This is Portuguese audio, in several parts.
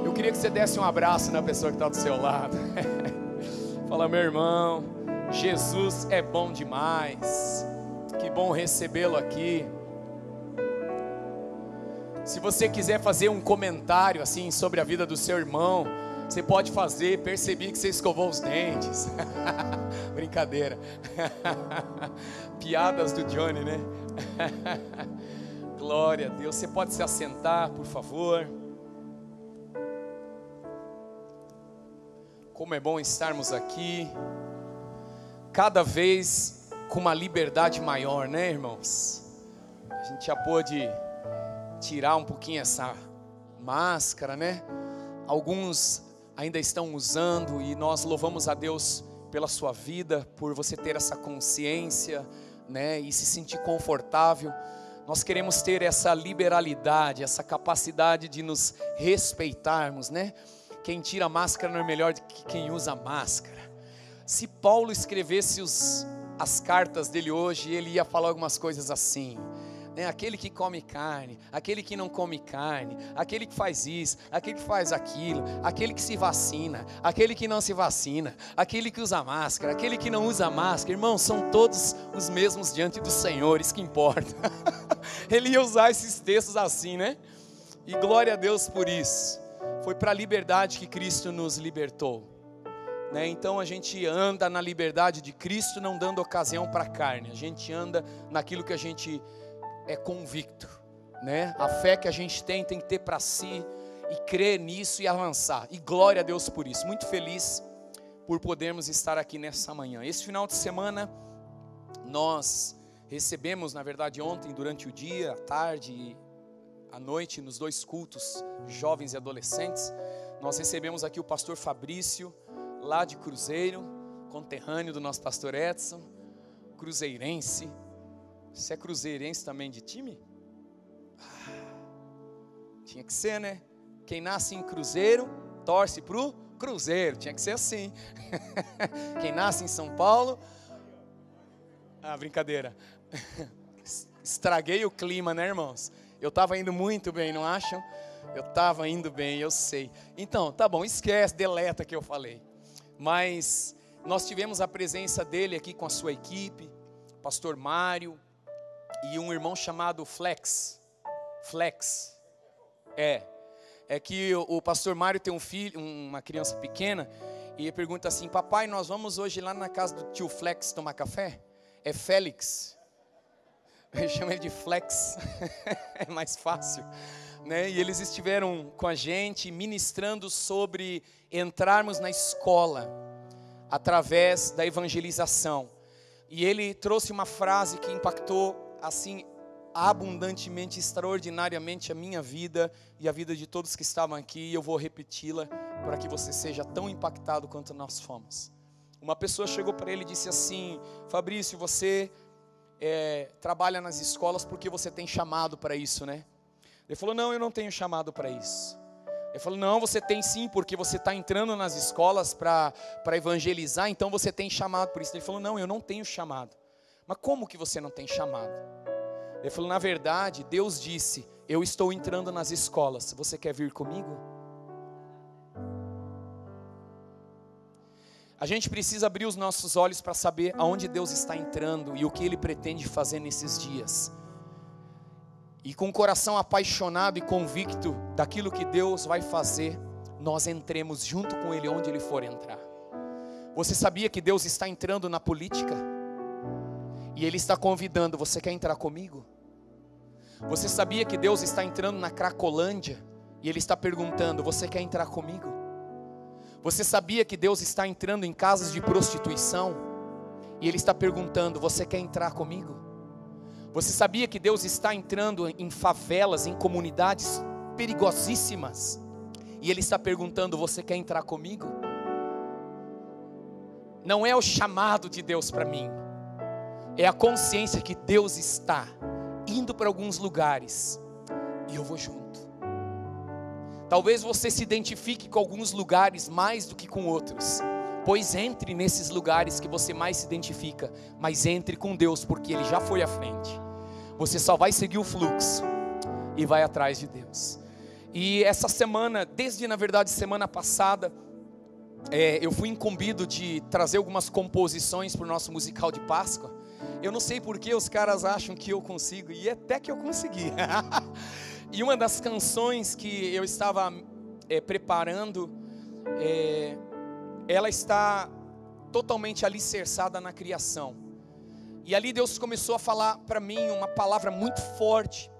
Eu queria que você desse um abraço na pessoa que está do seu lado. Fala, meu irmão, Jesus é bom demais. Que bom recebê-lo aqui. Se você quiser fazer um comentário assim sobre a vida do seu irmão, você pode fazer. Percebi que você escovou os dentes. Brincadeira. Piadas do Johnny, né? Glória a Deus. Você pode se assentar, por favor. Como é bom estarmos aqui, cada vez com uma liberdade maior, né, irmãos? A gente já pôde tirar um pouquinho essa máscara, né? Alguns ainda estão usando e nós louvamos a Deus pela sua vida, por você ter essa consciência, né? E se sentir confortável. Nós queremos ter essa liberalidade, essa capacidade de nos respeitarmos, né? Quem tira máscara não é melhor do que quem usa máscara. Se Paulo escrevesse as cartas dele hoje, ele ia falar algumas coisas assim, né? Aquele que come carne, aquele que não come carne, aquele que faz isso, aquele que faz aquilo, aquele que se vacina, aquele que não se vacina, aquele que usa máscara, aquele que não usa máscara. Irmãos, são todos os mesmos diante do Senhor, isso que importa. Ele ia usar esses textos assim, né? E glória a Deus por isso. Foi para a liberdade que Cristo nos libertou, né? Então a gente anda na liberdade de Cristo, não dando ocasião para a carne. A gente anda naquilo que a gente é convicto, né? A fé que a gente tem que ter para si e crer nisso e avançar. E glória a Deus por isso. Muito feliz por podermos estar aqui nessa manhã. Esse final de semana nós recebemos, na verdade ontem, durante o dia, à tarde e à noite, nos 2 cultos, jovens e adolescentes, nós recebemos aqui o pastor Fabrício, lá de Cruzeiro, conterrâneo do nosso pastor Edson, cruzeirense. Você é cruzeirense também de time? Tinha que ser, né? Quem nasce em Cruzeiro, torce pro Cruzeiro, tinha que ser assim. Quem nasce em São Paulo... brincadeira. Estraguei o clima, né, irmãos? Eu estava indo muito bem, não acham? Eu estava indo bem, eu sei. Então, tá bom, esquece, deleta que eu falei. Mas nós tivemos a presença dele aqui com a sua equipe, pastor Mário e um irmão chamado Flex. É que o pastor Mário tem um filho, uma criança pequena, e ele pergunta assim: papai, nós vamos hoje lá na casa do tio Flex tomar café? É Félix. Eu chamo ele de Flex, é mais fácil, né? E eles estiveram com a gente ministrando sobre entrarmos na escola através da evangelização. E ele trouxe uma frase que impactou assim abundantemente, extraordinariamente a minha vida e a vida de todos que estavam aqui. E eu vou repeti-la para que você seja tão impactado quanto nós fomos. Uma pessoa chegou para ele e disse assim: Fabrício, você trabalha nas escolas porque você tem chamado para isso, né? Ele falou: não, eu não tenho chamado para isso. Ele falou: não, você tem sim, porque você está entrando nas escolas para evangelizar, então você tem chamado por isso. Ele falou: não, eu não tenho chamado. Mas como que você não tem chamado? Ele falou: na verdade, Deus disse, eu estou entrando nas escolas, você quer vir comigo? A gente precisa abrir os nossos olhos para saber aonde Deus está entrando e o que Ele pretende fazer nesses dias. E com o coração apaixonado e convicto daquilo que Deus vai fazer, nós entremos junto com Ele onde Ele for entrar. Você sabia que Deus está entrando na política? E Ele está convidando: você quer entrar comigo? Você sabia que Deus está entrando na Cracolândia? E Ele está perguntando: você quer entrar comigo? Você sabia que Deus está entrando em casas de prostituição? E Ele está perguntando: você quer entrar comigo? Você sabia que Deus está entrando em favelas, em comunidades perigosíssimas? E Ele está perguntando: você quer entrar comigo? Não é o chamado de Deus para mim, é a consciência que Deus está indo para alguns lugares e eu vou junto. Talvez você se identifique com alguns lugares mais do que com outros. Pois entre nesses lugares que você mais se identifica, mas entre com Deus, porque Ele já foi à frente. Você só vai seguir o fluxo e vai atrás de Deus. E essa semana, desde na verdade semana passada, eu fui incumbido de trazer algumas composições para o nosso musical de Páscoa. Eu não sei porque os caras acham que eu consigo, e até que eu consegui. E uma das canções que eu estava preparando, ela está totalmente alicerçada na criação. E ali Deus começou a falar para mim uma palavra muito forte.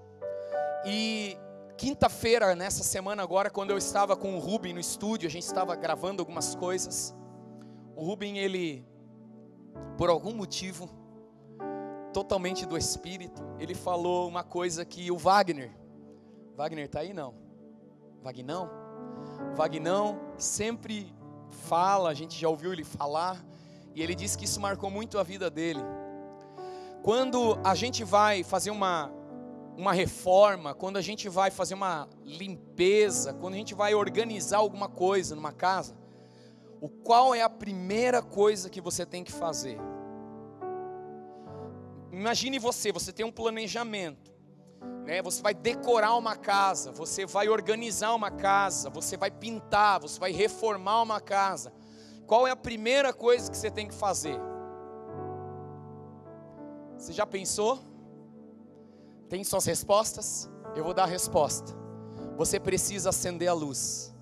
E quinta-feira, nessa semana agora, quando eu estava com o Rubem no estúdio, a gente estava gravando algumas coisas. O Rubem, ele, por algum motivo, totalmente do Espírito, ele falou uma coisa que o Wagner está aí não? Vagnão sempre fala, a gente já ouviu ele falar, e ele disse que isso marcou muito a vida dele. Quando a gente vai fazer uma reforma, quando a gente vai fazer uma limpeza, quando a gente vai organizar alguma coisa numa casa, qual é a primeira coisa que você tem que fazer? Imagine você tem um planejamento, né? Você vai decorar uma casa, você vai organizar uma casa, você vai pintar, você vai reformar uma casa. Qual é a primeira coisa que você tem que fazer? Você já pensou? Tem suas respostas? Eu vou dar a resposta. Você precisa acender a luz.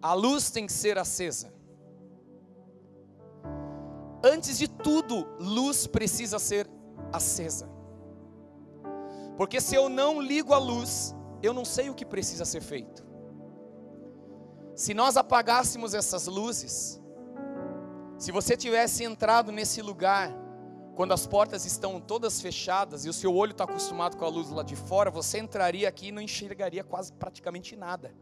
A luz tem que ser acesa. Antes de tudo, luz precisa ser acesa. Porque se eu não ligo a luz, eu não sei o que precisa ser feito. Se nós apagássemos essas luzes, se você tivesse entrado nesse lugar, quando as portas estão todas fechadas e o seu olho está acostumado com a luz lá de fora, você entraria aqui e não enxergaria quase praticamente nada.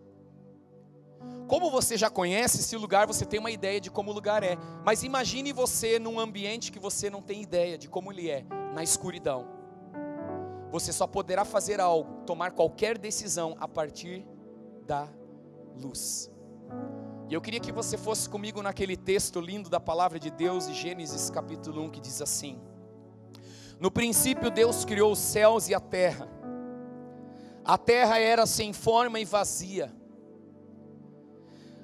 Como você já conhece esse lugar, você tem uma ideia de como o lugar é. Mas imagine você num ambiente que você não tem ideia de como ele é, na escuridão. Você só poderá fazer algo, tomar qualquer decisão a partir da luz. E eu queria que você fosse comigo naquele texto lindo da palavra de Deus, de Gênesis capítulo 1, que diz assim: no princípio Deus criou os céus e a terra. A terra era sem forma e vazia.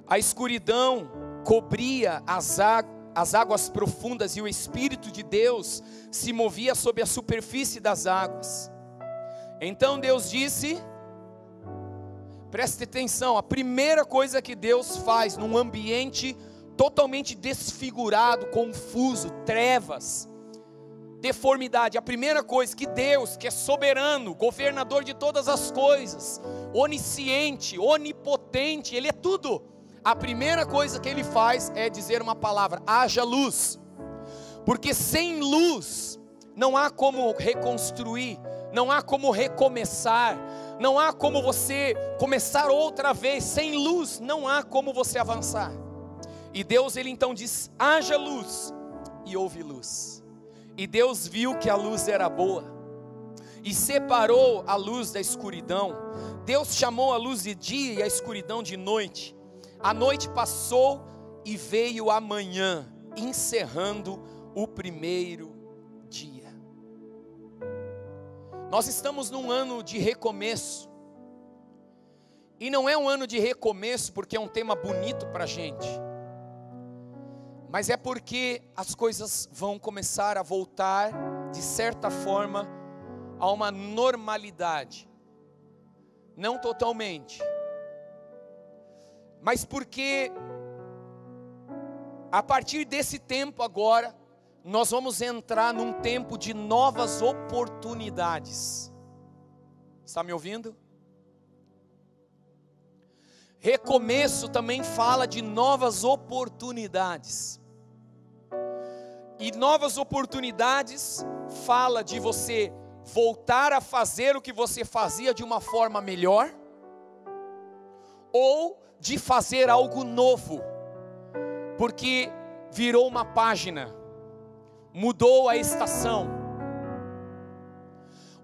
A escuridão cobria as águas profundas, e o Espírito de Deus se movia sobre a superfície das águas. Então Deus disse, preste atenção, a primeira coisa que Deus faz num ambiente totalmente desfigurado, confuso, trevas, deformidade, a primeira coisa que Deus, que é soberano, governador de todas as coisas, onisciente, onipotente, Ele é tudo. A primeira coisa que Ele faz é dizer uma palavra: haja luz. Porque sem luz não há como reconstruir, não há como recomeçar, não há como você começar outra vez. Sem luz não há como você avançar. E Deus, Ele então diz: haja luz, e houve luz. E Deus viu que a luz era boa, e separou a luz da escuridão. Deus chamou a luz de dia e a escuridão de noite. A noite passou e veio a manhã, encerrando o primeiro dia. Nós estamos num ano de recomeço. E não é um ano de recomeço porque é um tema bonito para a gente, mas é porque as coisas vão começar a voltar, de certa forma, a uma normalidade. Não totalmente, mas porque a partir desse tempo agora, nós vamos entrar num tempo de novas oportunidades. Está me ouvindo? Recomeço também fala de novas oportunidades. E novas oportunidades fala de você voltar a fazer o que você fazia de uma forma melhor, ou de fazer algo novo, porque virou uma página, mudou a estação,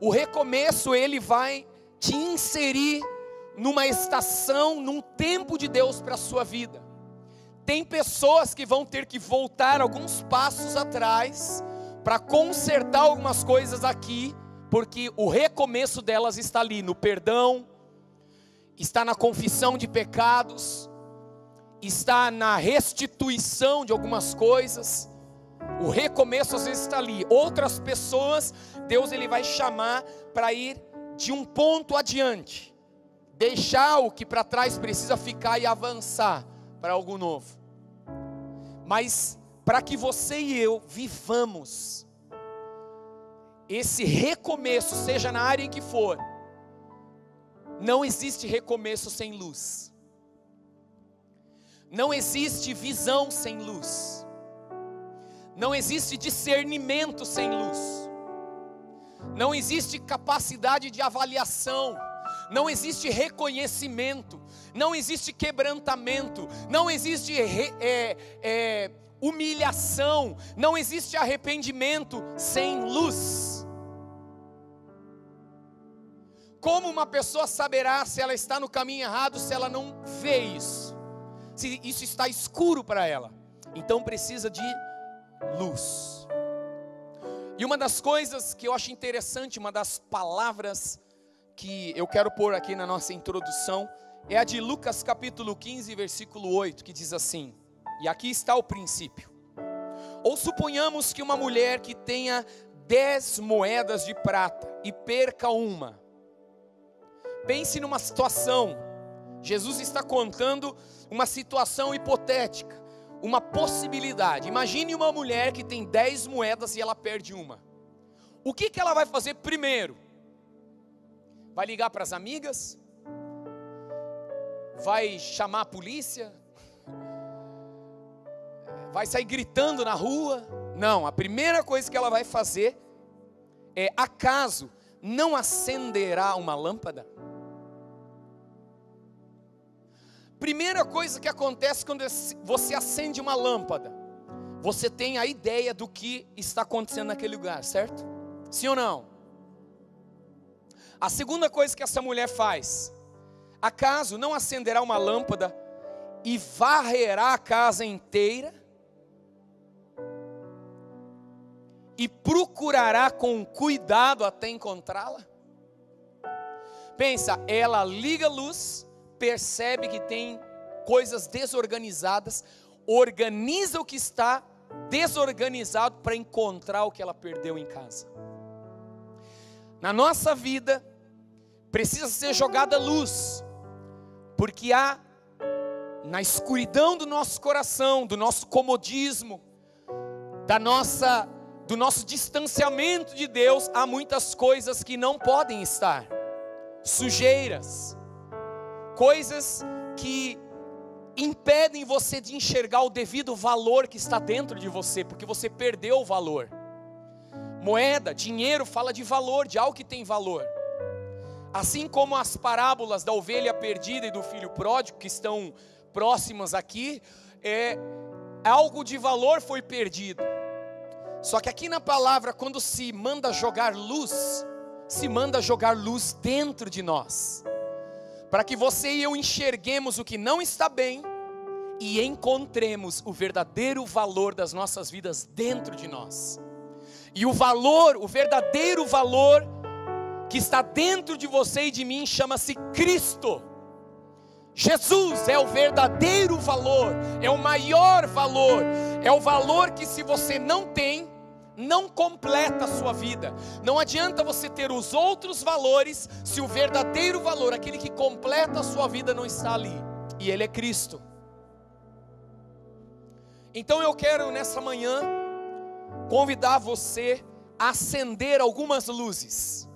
O recomeço, ele vai te inserir numa estação, num tempo de Deus para a sua vida. Tem pessoas que vão ter que voltar alguns passos atrás para consertar algumas coisas aqui, porque o recomeço delas está ali, no perdão, está na confissão de pecados, está na restituição de algumas coisas. O recomeço às vezes está ali. Outras pessoas, Deus ele vai chamar para ir de um ponto adiante, deixar o que para trás precisa ficar e avançar para algo novo. Mas para que você e eu vivamos esse recomeço, seja na área em que for, não existe recomeço sem luz. Não existe visão sem luz. Não existe discernimento sem luz. Não existe capacidade de avaliação. Não existe reconhecimento. Não existe quebrantamento. Não existe humilhação. Não existe arrependimento sem luz. Como uma pessoa saberá se ela está no caminho errado se ela não vê isso? Se isso está escuro para ela. Então precisa de luz. E uma das coisas que eu acho interessante, uma das palavras que eu quero pôr aqui na nossa introdução, é a de Lucas capítulo 15, versículo 8, que diz assim, e aqui está o princípio. Ou suponhamos que uma mulher que tenha 10 moedas de prata e perca uma. Pense numa situação, Jesus está contando uma situação hipotética, uma possibilidade. Imagine uma mulher que tem 10 moedas e ela perde uma. O que ela vai fazer primeiro? Vai ligar para as amigas? Vai chamar a polícia? Vai sair gritando na rua? Não, a primeira coisa que ela vai fazer é: acaso não acenderá uma lâmpada? Primeira coisa que acontece quando você acende uma lâmpada, você tem a ideia do que está acontecendo naquele lugar, certo? Sim ou não? A segunda coisa que essa mulher faz: acaso não acenderá uma lâmpada e varrerá a casa inteira? E procurará com cuidado até encontrá-la? Pensa, ela liga a luz, percebe que tem coisas desorganizadas, organiza o que está desorganizado para encontrar o que ela perdeu em casa. Na nossa vida, precisa ser jogada luz, porque há, na escuridão do nosso coração, do nosso comodismo, do nosso distanciamento de Deus, há muitas coisas que não podem estar, sujeiras, coisas que impedem você de enxergar o devido valor que está dentro de você, porque você perdeu o valor. Moeda, dinheiro fala de valor, de algo que tem valor. Assim como as parábolas da ovelha perdida e do filho pródigo, que estão próximas aqui, algo de valor foi perdido. Só que aqui na palavra, quando se manda jogar luz, se manda jogar luz dentro de nós, para que você e eu enxerguemos o que não está bem e encontremos o verdadeiro valor das nossas vidas dentro de nós. E o valor, o verdadeiro valor que está dentro de você e de mim chama-se Cristo. Jesus é o verdadeiro valor, é o maior valor, é o valor que, se você não tem, não completa a sua vida. Não adianta você ter os outros valores se o verdadeiro valor, aquele que completa a sua vida, não está ali, e Ele é Cristo. Então eu quero nessa manhã convidar você a acender algumas luzes.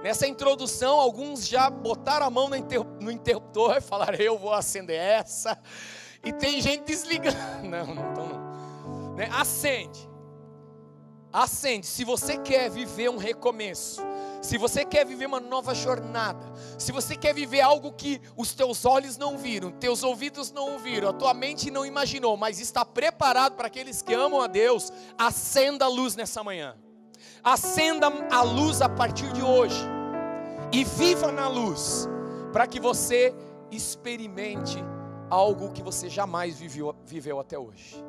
Nessa introdução, alguns já botaram a mão no interruptor e falaram: eu vou acender essa. E tem gente desligando. Não. Né? Acende. Se você quer viver um recomeço, se você quer viver uma nova jornada, se você quer viver algo que os teus olhos não viram, teus ouvidos não ouviram, a tua mente não imaginou, mas está preparado para aqueles que amam a Deus, acenda a luz nessa manhã. Acenda a luz a partir de hoje e viva na luz, para que você experimente algo que você jamais viveu até hoje.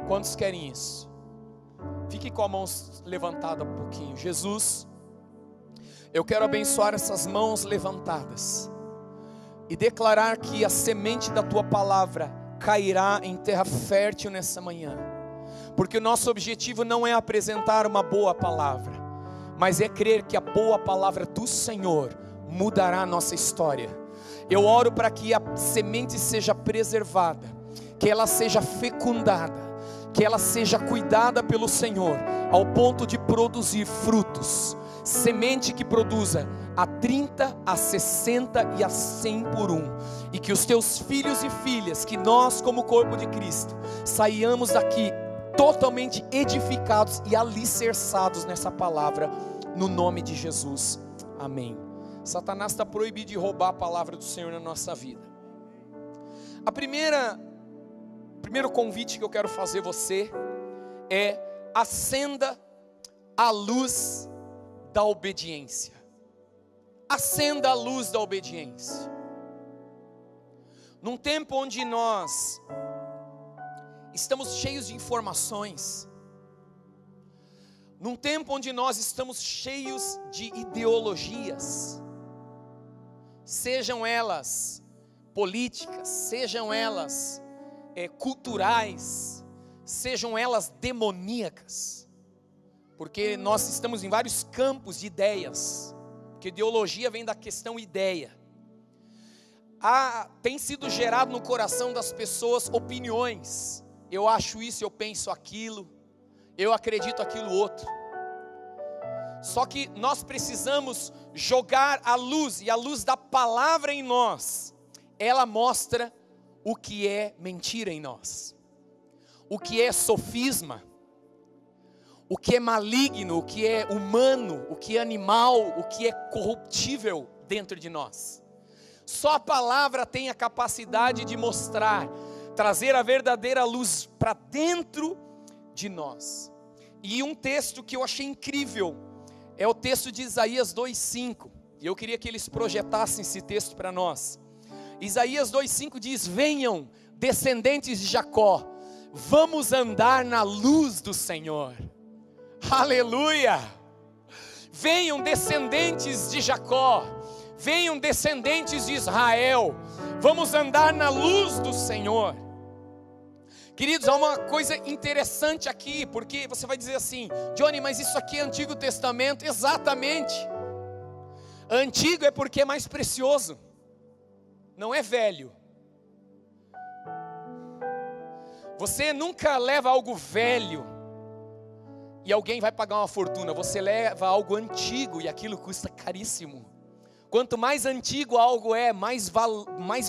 Quantos querem isso? Fique com a mão levantada um pouquinho. Jesus, eu quero abençoar essas mãos levantadas e declarar que a semente da tua palavra cairá em terra fértil nessa manhã, porque o nosso objetivo não é apresentar uma boa palavra, mas é crer que a boa palavra do Senhor mudará a nossa história. Eu oro para que a semente seja preservada, que ela seja fecundada, que ela seja cuidada pelo Senhor, ao ponto de produzir frutos, semente que produza a 30, a 60 e a 100 por um, e que os teus filhos e filhas, que nós como corpo de Cristo, saiamos daqui totalmente edificados e alicerçados nessa palavra, no nome de Jesus, amém. Satanás está proibido de roubar a palavra do Senhor na nossa vida. O primeiro convite que eu quero fazer você é: acenda a luz da obediência. Acenda a luz da obediência. Num tempo onde nós estamos cheios de informações, num tempo onde nós estamos cheios de ideologias, sejam elas políticas, sejam elas culturais, sejam elas demoníacas, porque nós estamos em vários campos de ideias, porque ideologia vem da questão ideia. Tem sido gerado no coração das pessoas opiniões. Eu acho isso, eu penso aquilo, eu acredito aquilo outro. Só que nós precisamos jogar a luz, e a luz da palavra em nós, ela mostra o que é mentira em nós, o que é sofisma, o que é maligno, o que é humano, o que é animal, o que é corruptível dentro de nós. Só a palavra tem a capacidade de mostrar, trazer a verdadeira luz para dentro de nós. E um texto que eu achei incrível é o texto de Isaías 2:5, e eu queria que eles projetassem esse texto para nós. Isaías 2:5 diz: venham, descendentes de Jacó, vamos andar na luz do Senhor. Aleluia! Venham, descendentes de Jacó, venham, descendentes de Israel, vamos andar na luz do Senhor. Queridos, há uma coisa interessante aqui, porque você vai dizer assim: Johnny, mas isso aqui é Antigo Testamento. Exatamente. Antigo é porque é mais precioso, não é velho. Você nunca leva algo velho e alguém vai pagar uma fortuna. Você leva algo antigo e aquilo custa caríssimo. Quanto mais antigo algo é, mais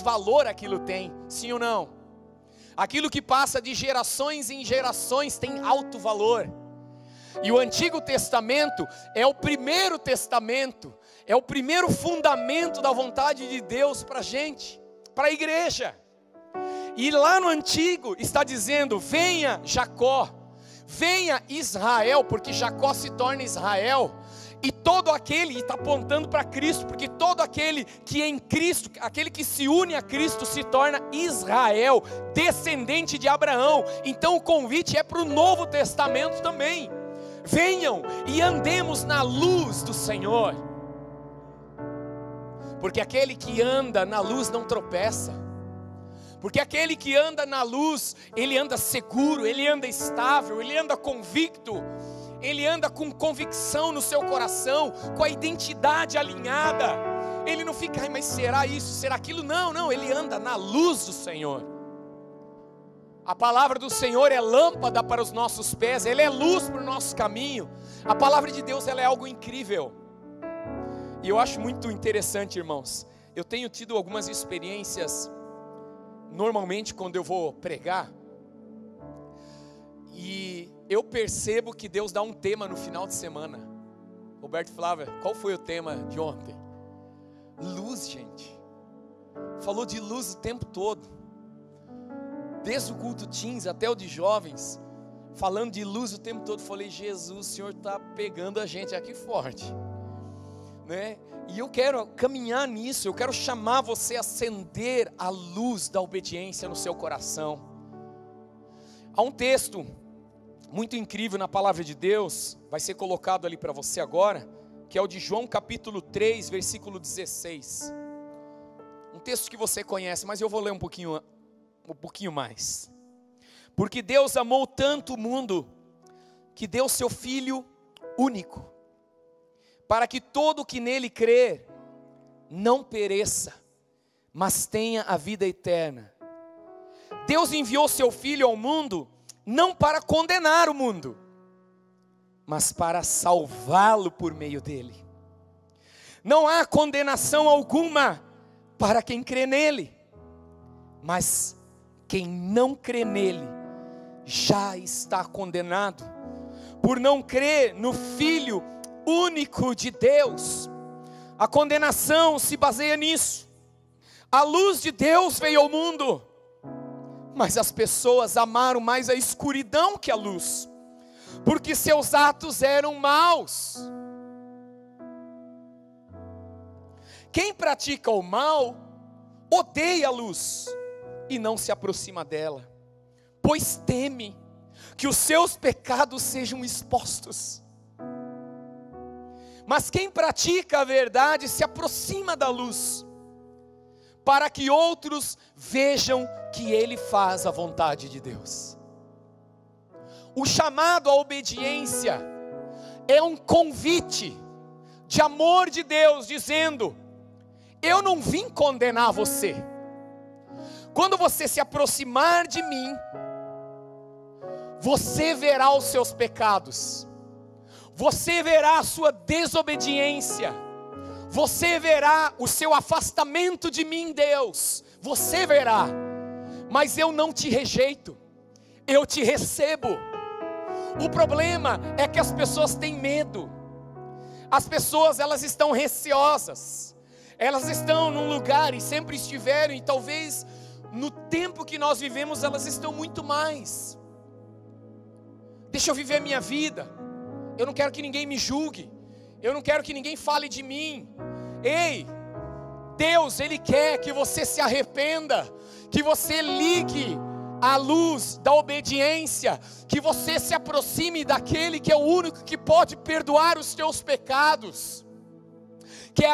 valor aquilo tem. Sim ou não? Aquilo que passa de gerações em gerações tem alto valor. E o Antigo Testamento é o primeiro testamento, é o primeiro fundamento da vontade de Deus para a gente, para a igreja. E lá no Antigo está dizendo: venha Jacó, venha Israel, porque Jacó se torna Israel. E todo aquele, e está apontando para Cristo, porque todo aquele que é em Cristo, aquele que se une a Cristo, se torna Israel, descendente de Abraão. Então o convite é para o Novo Testamento também. Venham e andemos na luz do Senhor, porque aquele que anda na luz não tropeça, porque aquele que anda na luz, ele anda seguro, ele anda estável, ele anda convicto, ele anda com convicção no seu coração, com a identidade alinhada. Ele não fica: ai, mas será isso, será aquilo? Não, ele anda na luz do Senhor. A palavra do Senhor é lâmpada para os nossos pés, ela é luz para o nosso caminho. A palavra de Deus, ela é algo incrível. E eu acho muito interessante, irmãos. Eu tenho tido algumas experiências, normalmente quando eu vou pregar, e eu percebo que Deus dá um tema no final de semana. Roberto Flávia, qual foi o tema de ontem? Luz, gente. Falou de luz o tempo todo, desde o culto teens até o de jovens. falando de luz o tempo todo, falei, Jesus, o Senhor está pegando a gente aqui forte, né? E eu quero caminhar nisso, eu quero chamar você a acender a luz da obediência no seu coração. Há um texto muito incrível na palavra de Deus, vai ser colocado ali para você agora, que é o de João capítulo 3, versículo 16. Um texto que você conhece, mas eu vou ler um pouquinho mais. Porque Deus amou tanto o mundo, que deu seu Filho único, para que todo que nele crer, não pereça, mas tenha a vida eterna. Deus enviou seu Filho ao mundo, não para condenar o mundo, mas para salvá-lo por meio dele. Não há condenação alguma para quem crê nele, mas quem não crê nele, já está condenado, por não crer no Filho único de Deus. A condenação se baseia nisso. A luz de Deus veio ao mundo, mas as pessoas amaram mais a escuridão que a luz, porque seus atos eram maus. Quem pratica o mal, odeia a luz, e não se aproxima dela, pois teme que os seus pecados sejam expostos. Mas quem pratica a verdade se aproxima da luz, para que outros vejam que ele faz a vontade de Deus. O chamado à obediência é um convite de amor de Deus, dizendo: eu não vim condenar você. Quando você se aproximar de mim, você verá os seus pecados, você verá a sua desobediência, você verá o seu afastamento de mim, Deus, você verá, mas eu não te rejeito, eu te recebo. O problema é que as pessoas têm medo, as pessoas elas estão receosas, elas estão num lugar e sempre estiveram, e talvez no tempo que nós vivemos elas estão muito mais. Deixa eu viver a minha vida, eu não quero que ninguém me julgue, eu não quero que ninguém fale de mim. Ei, Deus, Ele quer que você se arrependa, que você ligue a luz da obediência, que você se aproxime daquele que é o único que pode perdoar os teus pecados, que é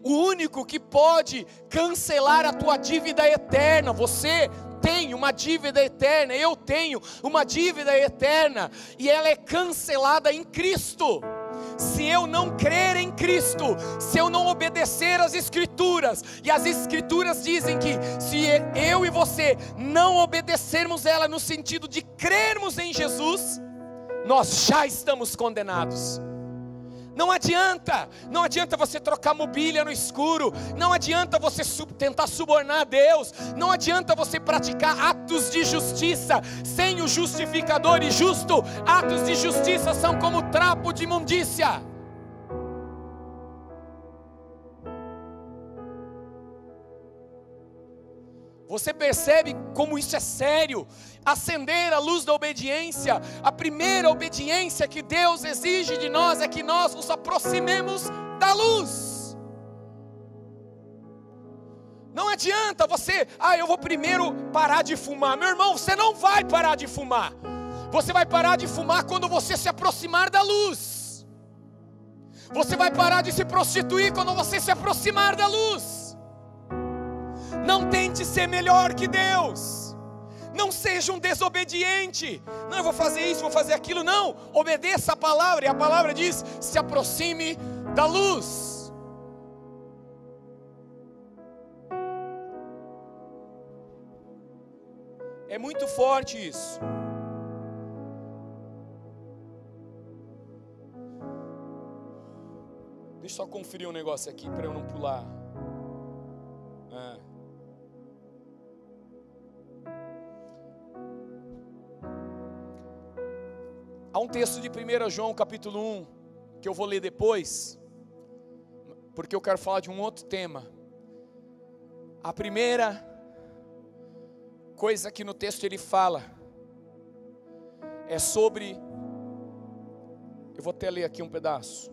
o único que pode cancelar a tua dívida eterna. Você tem uma dívida eterna, eu tenho uma dívida eterna, e ela é cancelada em Cristo. Se eu não crer em Cristo, se eu não obedecer às Escrituras, e as Escrituras dizem que se eu e você não obedecermos ela no sentido de crermos em Jesus, nós já estamos condenados. Não adianta você trocar mobília no escuro, não adianta você tentar subornar a Deus, não adianta você praticar atos de justiça sem o justificador e justo. Atos de justiça são como trapo de imundícia. Você percebe como isso é sério? Acender a luz da obediência. A primeira obediência que Deus exige de nós é que nós nos aproximemos da luz. Não adianta você, eu vou primeiro parar de fumar. Meu irmão, você não vai parar de fumar. Você vai parar de fumar quando você se aproximar da luz. Você vai parar de se prostituir quando você se aproximar da luz. Não tente ser melhor que Deus. Não seja um desobediente. Não, eu vou fazer isso, vou fazer aquilo. Não, obedeça a palavra. E a palavra diz: se aproxime da luz. É muito forte isso. Deixa eu só conferir um negócio aqui para eu não pular. Há um texto de 1 João capítulo 1, que eu vou ler depois, porque eu quero falar de um outro tema. A primeira coisa que no texto ele fala, é sobre, eu vou até ler aqui um pedaço.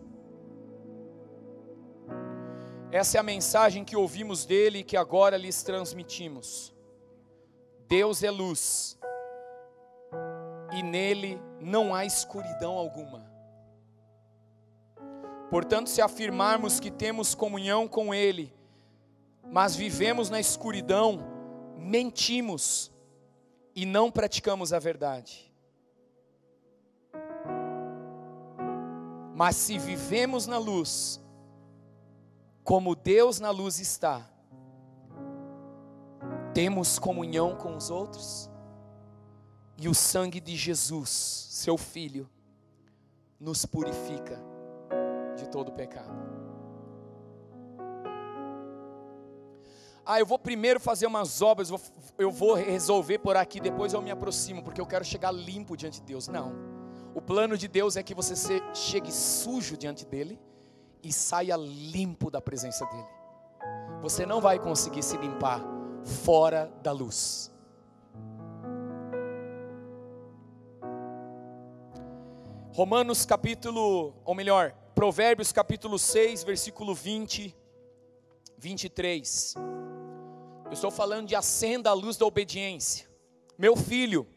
Essa é a mensagem que ouvimos dele e que agora lhes transmitimos. Deus é luz, e nele não há escuridão alguma. Portanto, se afirmarmos que temos comunhão com ele, mas vivemos na escuridão, mentimos e não praticamos a verdade. Mas se vivemos na luz, como Deus na luz está, temos comunhão com os outros, e o sangue de Jesus, seu Filho, nos purifica de todo pecado. Eu vou primeiro fazer umas obras, eu vou resolver por aqui, depois eu me aproximo, porque eu quero chegar limpo diante de Deus. Não, o plano de Deus é que você chegue sujo diante dele, e saia limpo da presença dele. Você não vai conseguir se limpar fora da luz. Provérbios capítulo 6, versículo 20, 23. Eu estou falando de acenda a luz da obediência. Meu filho,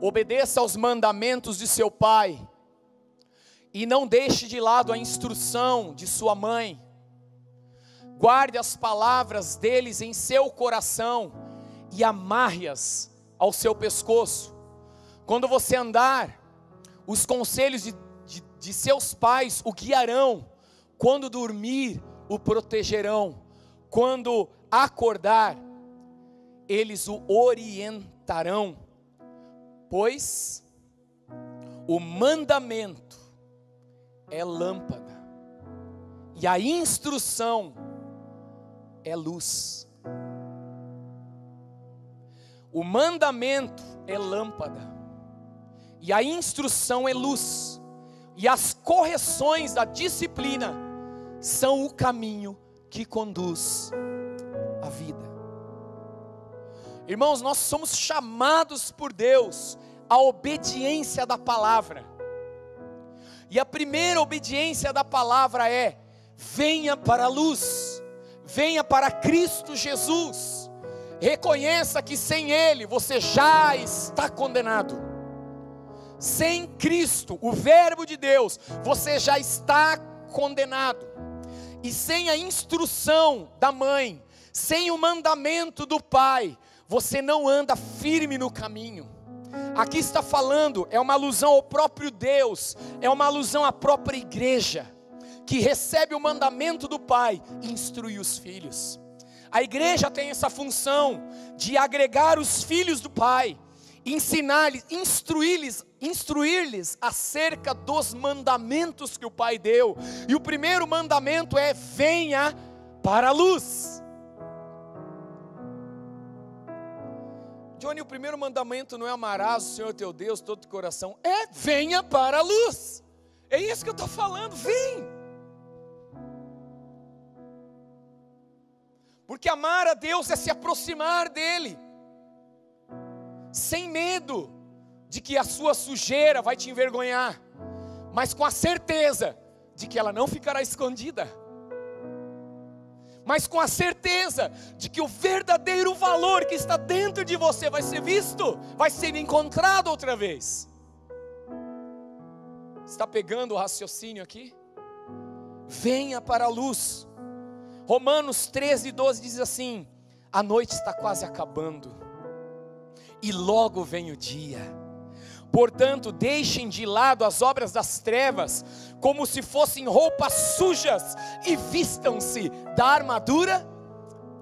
obedeça aos mandamentos de seu pai, e não deixe de lado a instrução de sua mãe. Guarde as palavras deles em seu coração e amarre-as ao seu pescoço. Quando você andar, os conselhos de seus pais o guiarão. Quando dormir, o protegerão. Quando acordar, eles o orientarão. Pois o mandamento é lâmpada, e a instrução é luz. O mandamento é lâmpada, e a instrução é luz, e as correções da disciplina são o caminho que conduz à vida. Irmãos, nós somos chamados por Deus à obediência da palavra. E a primeira obediência da palavra é: venha para a luz, venha para Cristo Jesus. Reconheça que sem Ele você já está condenado. Sem Cristo, o Verbo de Deus, você já está condenado. E sem a instrução da mãe, sem o mandamento do pai, você não anda firme no caminho. Aqui está falando, é uma alusão ao próprio Deus, é uma alusão à própria igreja, que recebe o mandamento do pai e instrui os filhos. A igreja tem essa função de agregar os filhos do pai, ensinar-lhes, instruir-lhes acerca dos mandamentos que o pai deu. E o primeiro mandamento é: venha para a luz. Johnny, o primeiro mandamento não é amarás o Senhor teu Deus todo o coração, é venha para a luz. É isso que eu estou falando, vem. Porque amar a Deus é se aproximar dEle, sem medo de que a sua sujeira vai te envergonhar, mas com a certeza de que ela não ficará escondida, mas com a certeza de que o verdadeiro valor que está dentro de você vai ser visto, vai ser encontrado outra vez. Está pegando o raciocínio aqui? Venha para a luz. Romanos 13:12 diz assim: a noite está quase acabando, e logo vem o dia. Portanto, deixem de lado as obras das trevas, como se fossem roupas sujas, e vistam-se da armadura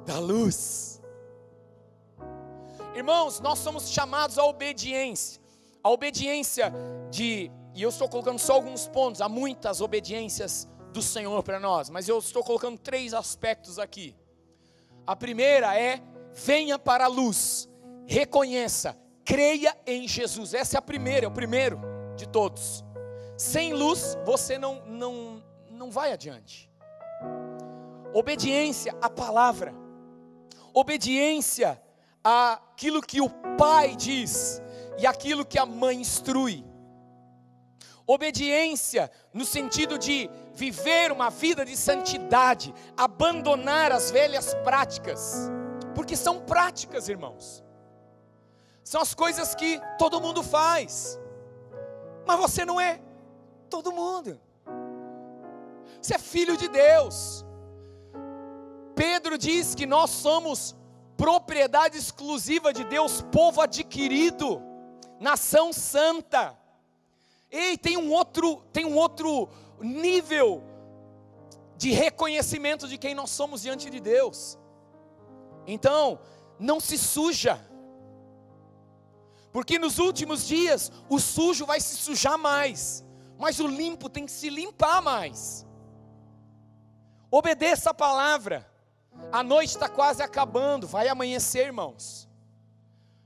da luz. Irmãos, nós somos chamados à obediência. A obediência e eu estou colocando só alguns pontos, há muitas obediências do Senhor para nós, mas eu estou colocando 3 aspectos aqui. A primeira é: venha para a luz, reconheça, creia em Jesus. Essa é a primeira, é o primeiro de todos. Sem luz você não vai adiante. Obediência à palavra, obediência àquilo que o Pai diz. e aquilo que a mãe instrui. Obediência no sentido de viver uma vida de santidade, abandonar as velhas práticas, porque são práticas, irmãos. São as coisas que todo mundo faz, mas você não é todo mundo. Você é filho de Deus. Pedro diz que nós somos propriedade exclusiva de Deus, povo adquirido, nação santa. Ei, tem um outro nível de reconhecimento de quem nós somos diante de Deus. Então, não se suja, porque nos últimos dias o sujo vai se sujar mais, mas o limpo tem que se limpar mais. Obedeça a palavra. A noite está quase acabando, vai amanhecer, irmãos.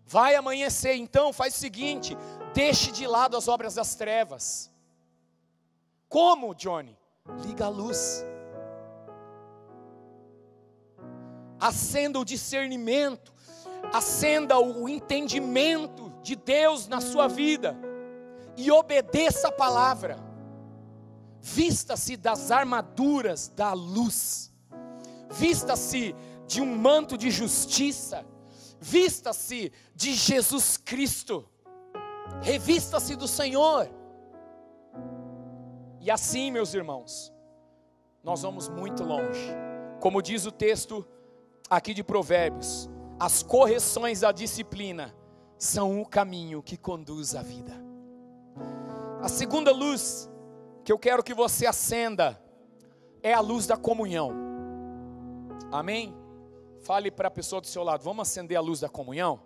Vai amanhecer, então faz o seguinte: deixe de lado as obras das trevas. Como, Johnny? Liga a luz. Acenda o discernimento, acenda o entendimento de Deus na sua vida e obedeça a palavra. Vista-se das armaduras da luz, vista-se de um manto de justiça, vista-se de Jesus Cristo, revista-se do Senhor. E assim, meus irmãos, nós vamos muito longe. Como diz o texto aqui de Provérbios, as correções da disciplina são o caminho que conduz à vida. A segunda luz que eu quero que você acenda é a luz da comunhão. Amém? Fale para a pessoa do seu lado: vamos acender a luz da comunhão?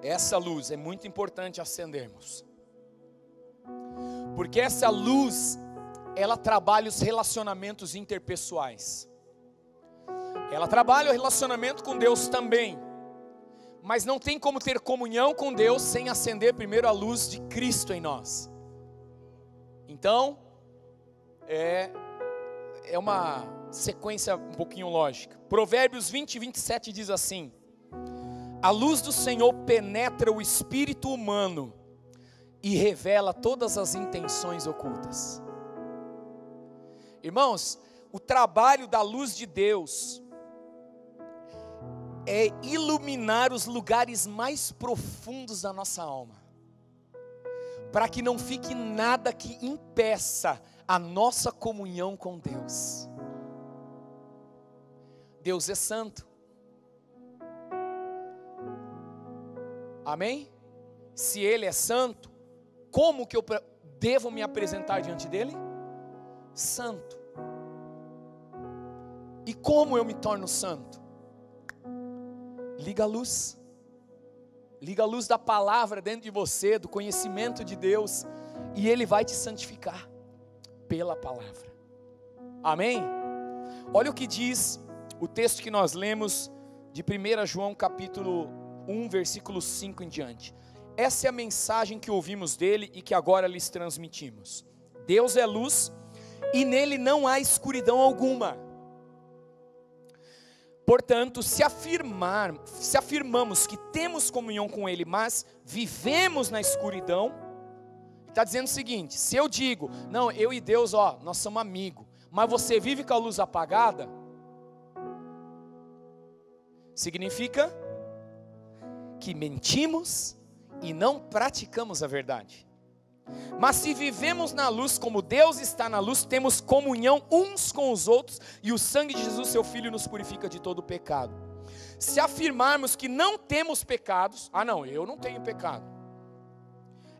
Essa luz é muito importante acendermos, porque essa luz, ela trabalha os relacionamentos interpessoais. Ela trabalha o relacionamento com Deus também. Mas não tem como ter comunhão com Deus sem acender primeiro a luz de Cristo em nós. Então, é uma sequência um pouquinho lógica. Provérbios 20, 27 diz assim: a luz do Senhor penetra o espírito humano e revela todas as intenções ocultas. Irmãos, o trabalho da luz de Deus é iluminar os lugares mais profundos da nossa alma, para que não fique nada que impeça a nossa comunhão com Deus. Deus é santo. Amém? Se Ele é santo, como que eu devo me apresentar diante dEle? Santo. E como eu me torno santo? Liga a luz. Liga a luz da palavra dentro de você, do conhecimento de Deus, e Ele vai te santificar pela palavra. Amém? Olha o que diz o texto que nós lemos de 1 João capítulo 1, versículo 5 em diante. Essa é a mensagem que ouvimos dele e que agora lhes transmitimos. Deus é luz e nele não há escuridão alguma. Portanto, se afirmamos que temos comunhão com Ele, mas vivemos na escuridão, está dizendo o seguinte: se eu digo, não, eu e Deus, nós somos amigos, mas você vive com a luz apagada, significa que mentimos e não praticamos a verdade. Mas se vivemos na luz como Deus está na luz, temos comunhão uns com os outros, e o sangue de Jesus, seu Filho, nos purifica de todo pecado. Se afirmarmos que não temos pecados, não, eu não tenho pecado,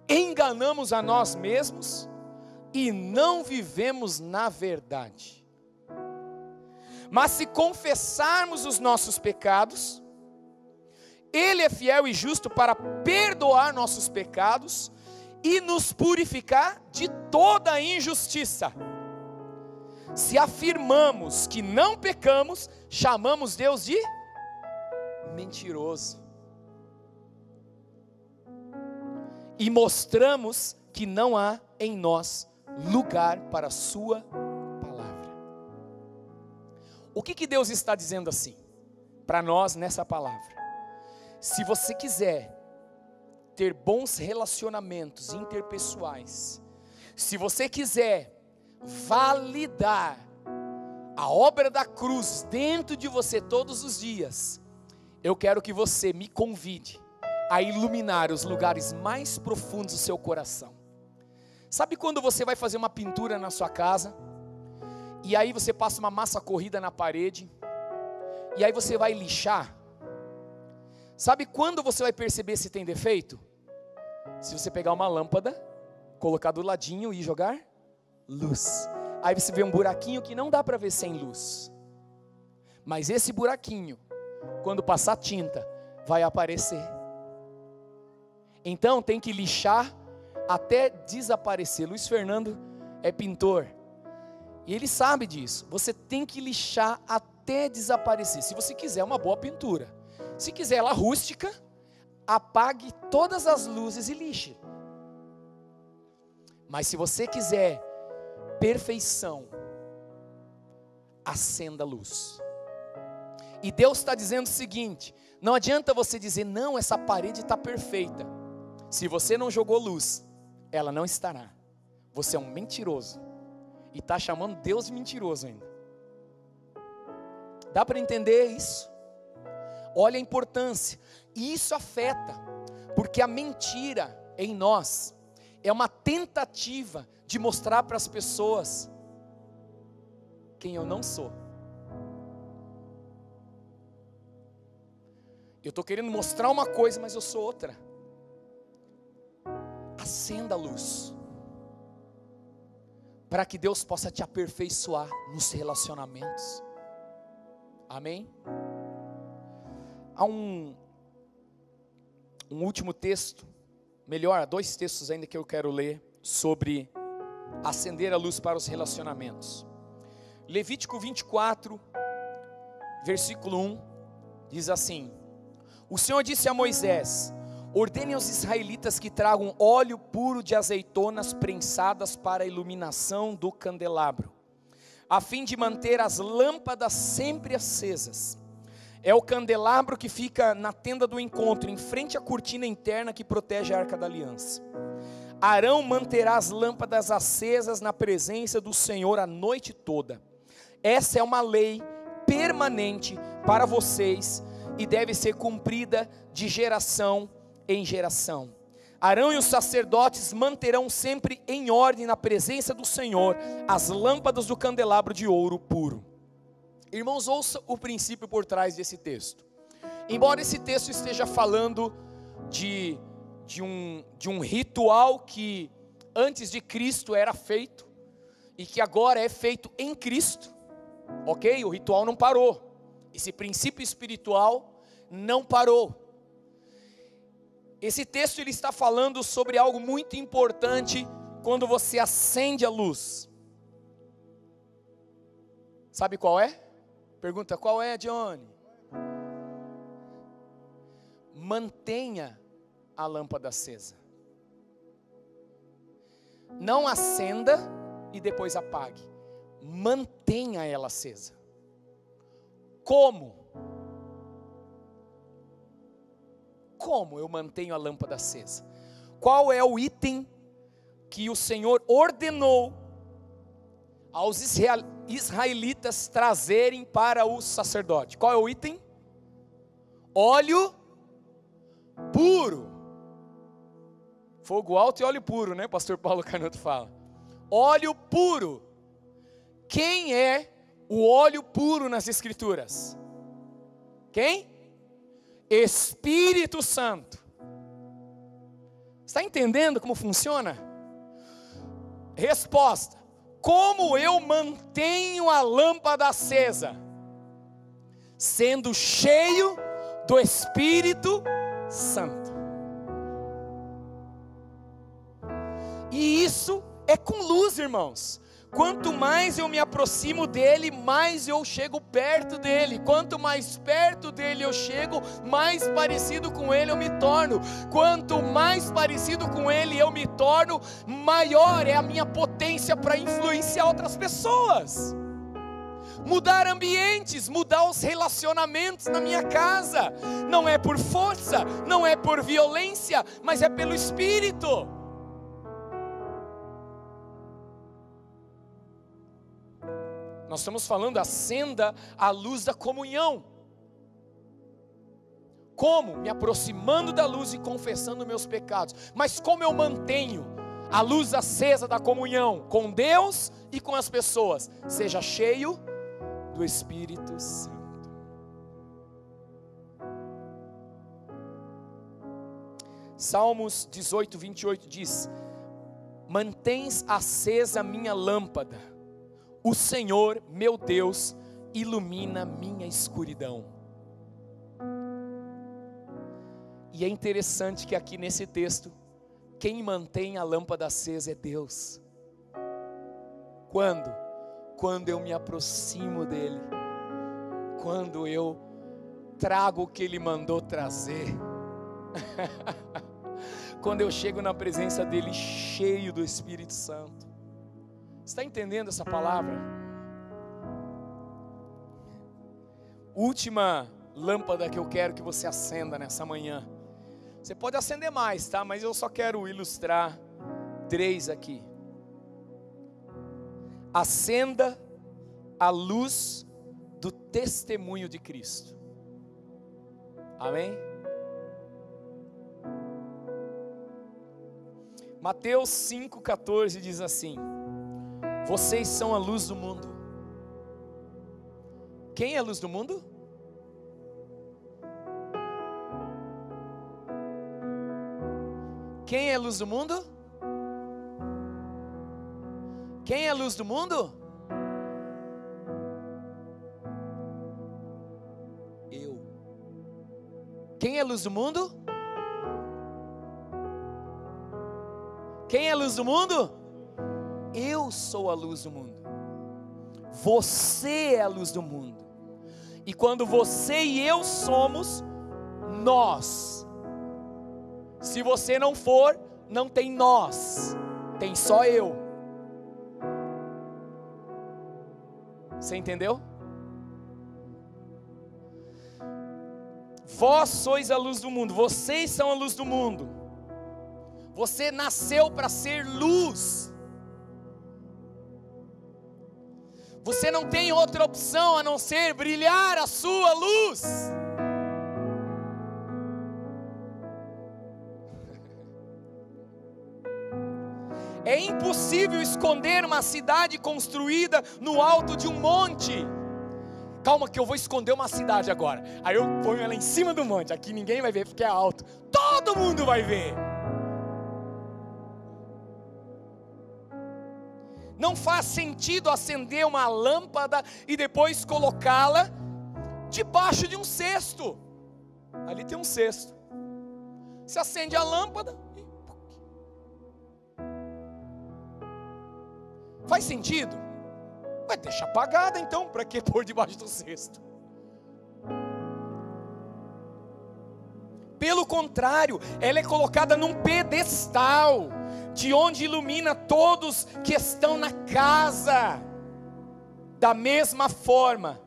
enganamos a nós mesmos e não vivemos na verdade. Mas se confessarmos os nossos pecados, Ele é fiel e justo para perdoar nossos pecados e nos purificar de toda injustiça. Se afirmamos que não pecamos, chamamos Deus de mentiroso e mostramos que não há em nós lugar para a sua palavra. O que Deus está dizendo assim para nós nessa palavra? Se você quiser ter bons relacionamentos interpessoais, se você quiser validar a obra da cruz dentro de você todos os dias, eu quero que você me convide a iluminar os lugares mais profundos do seu coração. Sabe quando você vai fazer uma pintura na sua casa, e aí você passa uma massa corrida na parede, e aí você vai lixar? Sabe quando você vai perceber se tem defeito? Se você pegar uma lâmpada, colocar do ladinho e jogar luz. Aí você vê um buraquinho que não dá para ver sem luz. Mas esse buraquinho, quando passar tinta, vai aparecer. Então tem que lixar até desaparecer. Luiz Fernando é pintor, e ele sabe disso. Você tem que lixar até desaparecer, se você quiser uma boa pintura. Se quiser ela rústica, apague todas as luzes e lixe. Mas se você quiser perfeição, acenda a luz. E Deus está dizendo o seguinte: não adianta você dizer, não, essa parede está perfeita. Se você não jogou luz, ela não estará. Você é um mentiroso, e está chamando Deus de mentiroso ainda. Dá para entender isso? Olha a importância. E isso afeta, porque a mentira em nós é uma tentativa de mostrar para as pessoas quem eu não sou. Eu estou querendo mostrar uma coisa, mas eu sou outra. Acenda a luz, para que Deus possa te aperfeiçoar nos relacionamentos. Amém? Há um último texto, melhor, 2 textos ainda que eu quero ler sobre acender a luz para os relacionamentos. Levítico 24, versículo 1, diz assim: o Senhor disse a Moisés: ordene aos israelitas que tragam óleo puro de azeitonas prensadas para a iluminação do candelabro, a fim de manter as lâmpadas sempre acesas. É o candelabro que fica na tenda do encontro, em frente à cortina interna que protege a arca da aliança. Arão manterá as lâmpadas acesas na presença do Senhor a noite toda. Essa é uma lei permanente para vocês e deve ser cumprida de geração em geração. Arão e os sacerdotes manterão sempre em ordem na presença do Senhor as lâmpadas do candelabro de ouro puro. Irmãos, ouça o princípio por trás desse texto. Embora esse texto esteja falando de um ritual que antes de Cristo era feito e que agora é feito em Cristo, ok? O ritual não parou, esse princípio espiritual não parou. Esse texto ele está falando sobre algo muito importante quando você acende a luz. Sabe qual é? Pergunta, qual é, Johnny? Mantenha a lâmpada acesa. Não acenda e depois apague. Mantenha ela acesa. Como? Como eu mantenho a lâmpada acesa? Qual é o item que o Senhor ordenou aos israelitas trazerem para o sacerdote? Qual é o item? Óleo puro. Fogo alto e óleo puro, né? Pastor Paulo Carnoto fala. Óleo puro. Quem é o óleo puro nas Escrituras? Quem? Espírito Santo. Está entendendo como funciona? Resposta: como eu mantenho a lâmpada acesa? Sendo cheio do Espírito Santo. E isso é com luz, irmãos. Quanto mais eu me aproximo dele, mais eu chego perto dele. Quanto mais perto dele eu chego, mais parecido com ele eu me torno. Quanto mais parecido com ele eu me torno, maior é a minha potência para influenciar outras pessoas. mudar ambientes, mudar os relacionamentos na minha casa. Não é por força, não é por violência, mas é pelo Espírito. Nós estamos falando, acenda a luz da comunhão. Como? Me aproximando da luz e confessando meus pecados. Mas como eu mantenho a luz acesa da comunhão com Deus e com as pessoas? Seja cheio do Espírito Santo. Salmos 18, 28 diz: mantens acesa a minha lâmpada, o Senhor meu Deus ilumina minha escuridão. E é interessante que aqui nesse texto, quem mantém a lâmpada acesa é Deus. Quando? Quando eu me aproximo dEle, quando eu trago o que Ele mandou trazer, quando eu chego na presença dEle cheio do Espírito Santo. Você está entendendo essa palavra? Última lâmpada que eu quero que você acenda nessa manhã. Você pode acender mais, tá? Mas eu só quero ilustrar 3 aqui. Acenda a luz do testemunho de Cristo. Amém? Mateus 5,14 diz assim: vocês são a luz do mundo. Quem é a luz do mundo? Quem é a luz do mundo? Quem é a luz do mundo? Eu. Quem é a luz do mundo? Quem é a luz do mundo? Eu sou a luz do mundo. Você é a luz do mundo. E quando você e eu somos, nós. Se você não for, não tem nós, tem só eu. Você entendeu? Vós sois a luz do mundo, vocês são a luz do mundo. Você nasceu para ser luz. Você não tem outra opção a não ser brilhar a sua luz. É impossível esconder uma cidade construída no alto de um monte. Calma que eu vou esconder uma cidade agora. Aí eu ponho ela em cima do monte. Aqui ninguém vai ver porque é alto. Todo mundo vai ver. Não faz sentido acender uma lâmpada e depois colocá-la debaixo de um cesto. Ali tem um cesto. Você acende a lâmpada. Faz sentido? Vai deixar apagada então, para que pôr debaixo do cesto? Pelo contrário, ela é colocada num pedestal, de onde ilumina todos que estão na casa. Da mesma forma,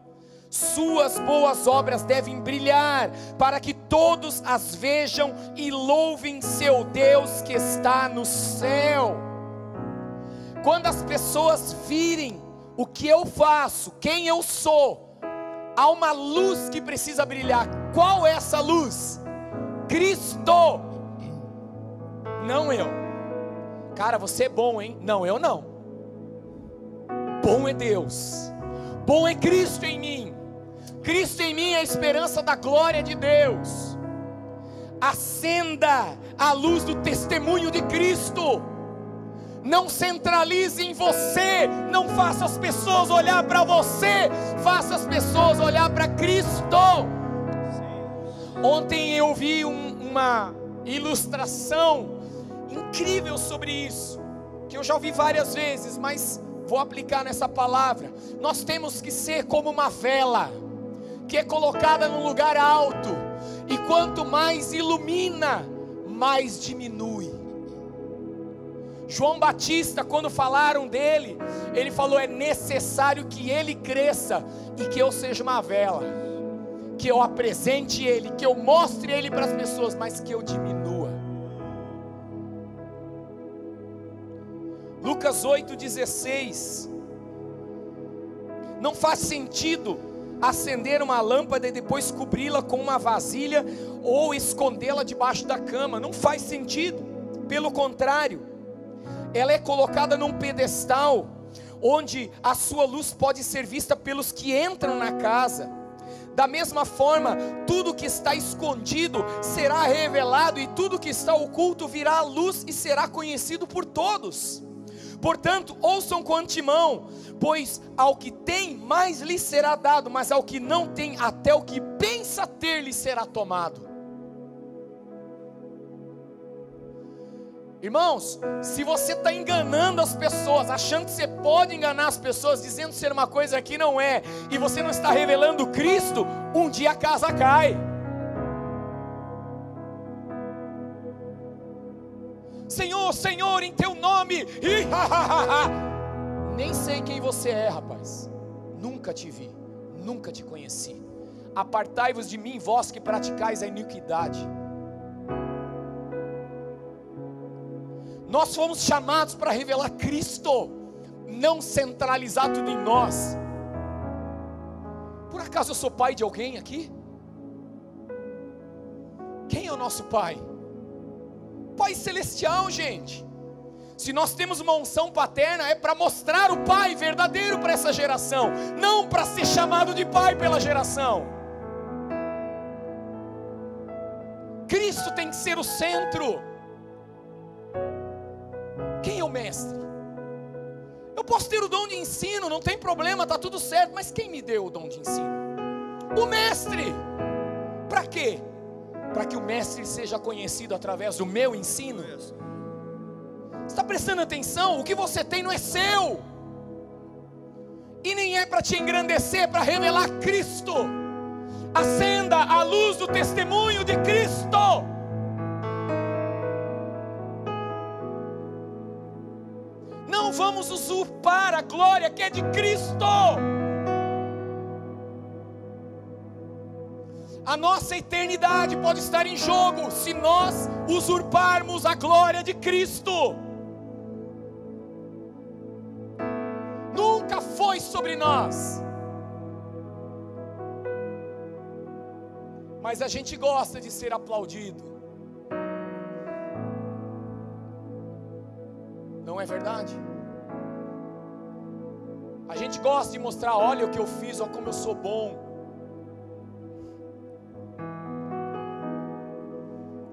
suas boas obras devem brilhar, para que todos as vejam e louvem seu Deus que está no céu. Quando as pessoas virem o que eu faço, quem eu sou, há uma luz que precisa brilhar. Qual é essa luz? Cristo, não eu. Cara, você é bom, hein? Não, eu não. Bom é Deus, bom é Cristo em mim. Cristo em mim é a esperança da glória de Deus. Acenda a luz do testemunho de Cristo. Não centralize em você, não faça as pessoas olhar para você, faça as pessoas olhar para Cristo. Ontem eu vi uma ilustração incrível sobre isso, que eu já ouvi várias vezes, mas vou aplicar nessa palavra. Nós temos que ser como uma vela, que é colocada num lugar alto, e quanto mais ilumina, mais diminui. João Batista, quando falaram dele, ele falou: é necessário que ele cresça e que eu seja uma vela, que eu apresente ele, que eu mostre ele para as pessoas, mas que eu diminua. Lucas 8,16. Não faz sentido acender uma lâmpada e depois cobri-la com uma vasilha ou escondê-la debaixo da cama. Não faz sentido. Pelo contrário, ela é colocada num pedestal onde a sua luz pode ser vista pelos que entram na casa. Da mesma forma, tudo que está escondido será revelado, e tudo que está oculto virá à luz e será conhecido por todos. Portanto, ouçam com antemão, pois ao que tem, mais lhe será dado, mas ao que não tem, até o que pensa ter lhe será tomado. Irmãos, se você está enganando as pessoas, achando que você pode enganar as pessoas, dizendo ser uma coisa que não é, e você não está revelando Cristo, um dia a casa cai. Senhor, Senhor, em teu nome, nem sei quem você é, rapaz. Nunca te vi, nunca te conheci. Apartai-vos de mim, vós que praticais a iniquidade. Nós fomos chamados para revelar Cristo, não centralizar tudo em nós. Por acaso eu sou pai de alguém aqui? Quem é o nosso pai? Pai celestial, gente. Se nós temos uma unção paterna, é para mostrar o pai verdadeiro para essa geração, não para ser chamado de pai pela geração. Cristo tem que ser o centro. Quem é o mestre? Eu posso ter o dom de ensino, não tem problema, está tudo certo, mas quem me deu o dom de ensino? O mestre. Para quê? Para que o mestre seja conhecido através do meu ensino. Você está prestando atenção? O que você tem não é seu, e nem é para te engrandecer, é para revelar Cristo. Acenda a luz do testemunho de Cristo. Não vamos usurpar a glória que é de Cristo. A nossa eternidade pode estar em jogo se nós usurparmos a glória de Cristo. Nunca foi sobre nós, mas a gente gosta de ser aplaudido. Não é verdade? A gente gosta de mostrar: olha o que eu fiz, olha como eu sou bom.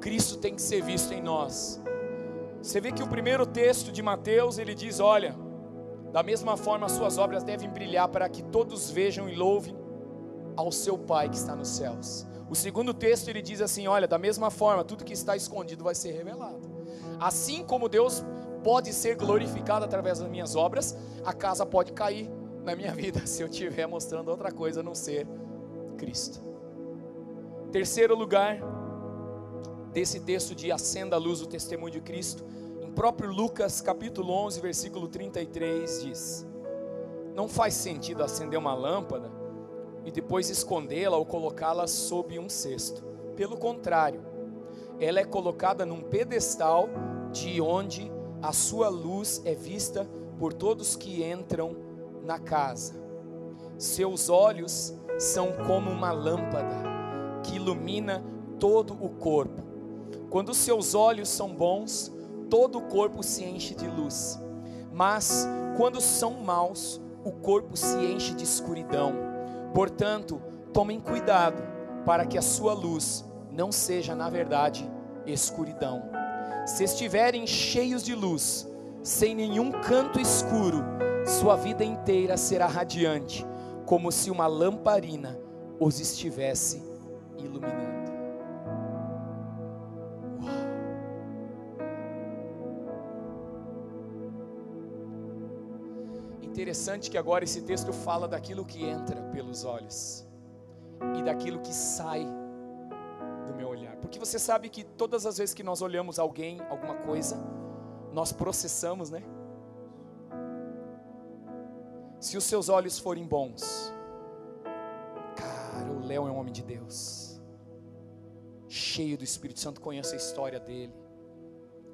Cristo tem que ser visto em nós. Você vê que o primeiro texto de Mateus, ele diz: olha, da mesma forma as suas obras devem brilhar, para que todos vejam e louvem ao seu Pai que está nos céus. O segundo texto ele diz assim: olha, da mesma forma tudo que está escondido vai ser revelado. Assim como Deus pode ser glorificado através das minhas obras, a casa pode cair na minha vida se eu estiver mostrando outra coisa a não ser Cristo. Terceiro lugar desse texto de acenda a luz do testemunho de Cristo, em próprio Lucas capítulo 11 versículo 33 diz: não faz sentido acender uma lâmpada e depois escondê-la ou colocá-la sob um cesto. Pelo contrário, ela é colocada num pedestal, de onde a sua luz é vista por todos que entram na casa. Seus olhos são como uma lâmpada que ilumina todo o corpo. Quando seus olhos são bons, todo o corpo se enche de luz. Mas quando são maus, o corpo se enche de escuridão. Portanto, tomem cuidado para que a sua luz não seja, na verdade, escuridão. Se estiverem cheios de luz, sem nenhum canto escuro, sua vida inteira será radiante, como se uma lamparina os estivesse iluminando. Interessante que agora esse texto fala daquilo que entra pelos olhos e daquilo que sai do meu olhar. Porque você sabe que todas as vezes que nós olhamos alguém, alguma coisa, nós processamos, né? Se os seus olhos forem bons, cara, o Léo é um homem de Deus, cheio do Espírito Santo, conheço a história dele.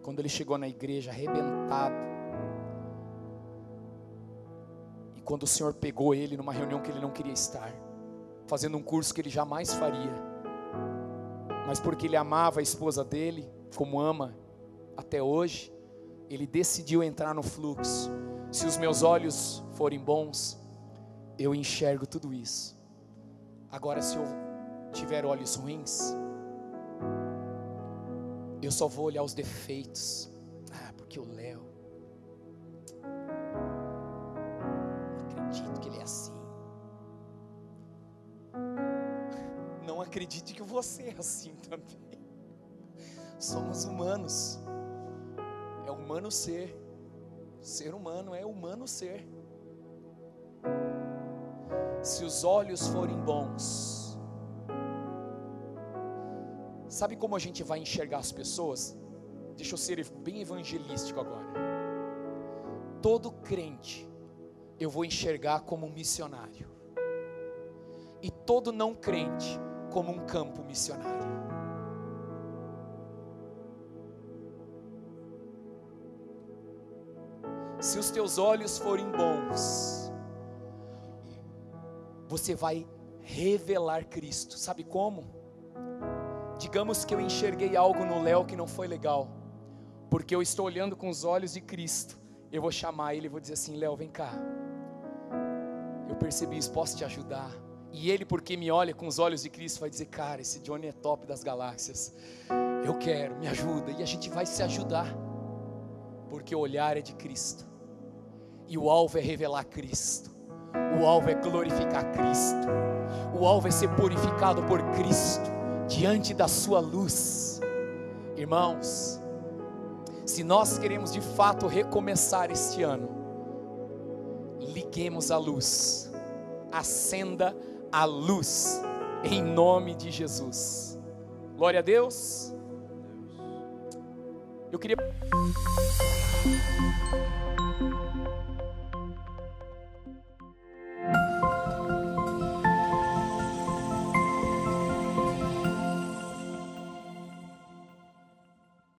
Quando ele chegou na igreja arrebentado, e quando o Senhor pegou ele numa reunião que ele não queria estar, fazendo um curso que ele jamais faria, mas porque ele amava a esposa dele, como ama até hoje, ele decidiu entrar no fluxo. Se os meus olhos forem bons, eu enxergo tudo isso. Agora, se eu tiver olhos ruins, eu só vou olhar os defeitos. Porque o Léo, não acredito que ele é assim. Não acredite que você é assim também. Somos humanos. É humano ser. Ser humano é humano ser. Se os olhos forem bons, sabe como a gente vai enxergar as pessoas? Deixa eu ser bem evangelístico agora. Todo crente eu vou enxergar como um missionário, e todo não crente como um campo missionário. Se os teus olhos forem bons, você vai revelar Cristo. Sabe como? Digamos que eu enxerguei algo no Léo que não foi legal, porque eu estou olhando com os olhos de Cristo. Eu vou chamar ele e vou dizer assim: Léo, vem cá, eu percebi isso, posso te ajudar? E ele, porque me olha com os olhos de Cristo, vai dizer: cara, esse Johnny é top das galáxias, eu quero, me ajuda. E a gente vai se ajudar, porque o olhar é de Cristo, e o alvo é revelar Cristo, o alvo é glorificar Cristo, o alvo é ser purificado por Cristo, diante da sua luz. Irmãos, se nós queremos de fato recomeçar este ano, liguemos a luz, acenda a luz, em nome de Jesus. Glória a Deus. Eu queria